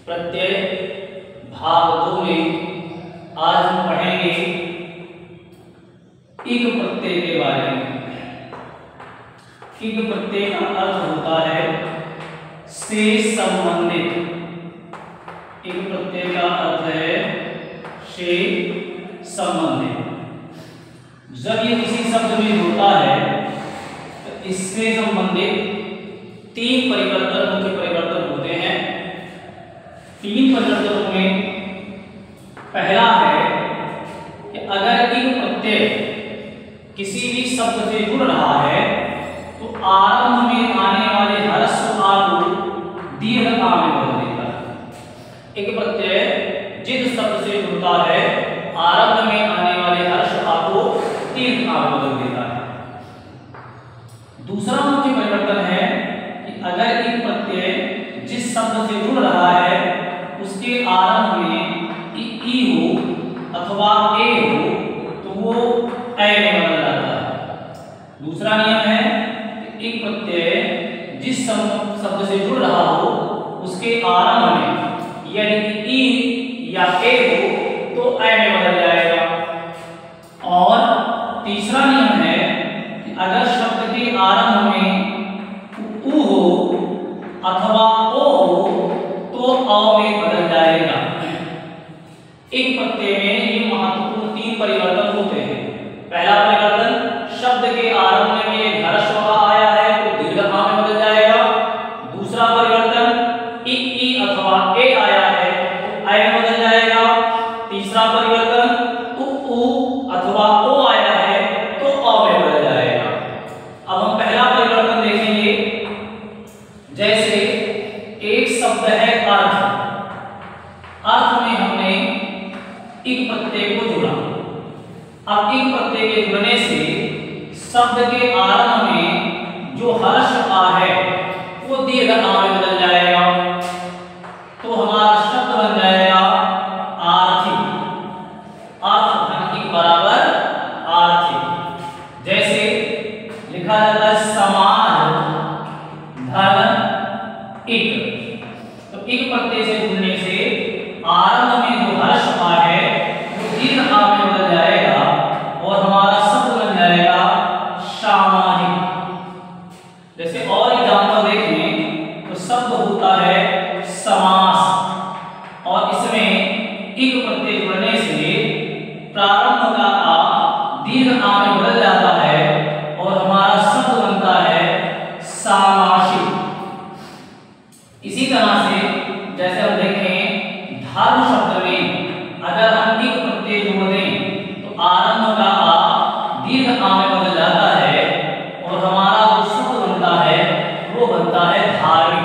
प्रत्यय भाग 2 में आज हम पढ़ेंगे इक प्रत्यय के बारे में। इक प्रत्यय का अर्थ होता है से संबंधित। इक प्रत्यय का अर्थ है से संबंधित। जब ये किसी शब्द में होता है तो इससे संबंधित 3 परिवर्तन, मुख्य परिवर्तन होते हैं। 3 परिवर्तनों में पहला है कि अगर इक प्रत्यय किसी भी शब्द से जुड़ रहा है तो आरंभ में आने वाले ह्रस्व आ को दीर्घ आ में बदल देता है। इक प्रत्यय जिस शब्द से जुड़ता है आरंभ में आने वाले ह्रस्व आ को दीर्घ आ में बदल देता है। दूसरा मुख्य परिवर्तन है कि अगर इक प्रत्यय जिस शब्द से जुड़ रहा है उसके आरंभ में ई हो अथवा ए हो तो वो ए में बदल जाता है। दूसरा नियम है कि एक प्रत्यय जिस शब्द से जुड़ रहा हो उसके आरंभ में यदि ई या ए हो तो ए में बदल जाएगा। और तीसरा नियम है कि अगर शब्द के आरंभ में उ हो अथवा ओ हो तो अ में बदल जाएगा। एक प्रत्यय में ये महत्वपूर्ण 3 परिवर्तन होते हैं। पहला परिवर्तन, शब्द के आरंभ में एक ह्रस्व आ आया है तो दीर्घ आ में बदल जाएगा। दूसरा परिवर्तन, ई अथवा ए आया है तो ए में बदल जाएगा। तीसरा परिवर्तन, उ अथवा ओ आया है तो अ में बदल जाएगा। अब हम पहला परिवर्तन देखेंगे। जैसे एक शब्द है अर्थ। अर्थ में हमने इक प्रत्यय को जोड़ा। अब इक प्रत्यय के जुड़ने से शब्द के आरंभ में जो ह्रस्व आ है वो दीर्घ आ में बदल जाएगा। तो हमारा शब्द बन जाएगा आर्थिक। अर्थ धन इक बराबर आर्थिक। जैसे लिखा जाता है समाज धन इक। तो इक प्रत्यय से जुड़ने से आरंभ में जो ह्रस्व आ है वो दीर्घ आ में बदल जाएगा और हमारा शब्द बन जाएगा सामाजिक। जैसे और एग्जांपल देखें तो शब्द होता है समास और इसमें इक प्रत्यय जुड़ने से प्रारंभ का आ दीर्घ आ में बदल जाता है और हमारा शब्द बनता है सामासिक। इसी तरह से जैसे हम देखें धर्म शब्द में अगर हम इक प्रत्यय जोड़ दें तो आरंभ का आ दीर्घ आ में बदल जाता है और हमारा जो शब्द बनता है वो बनता है धार्मिक।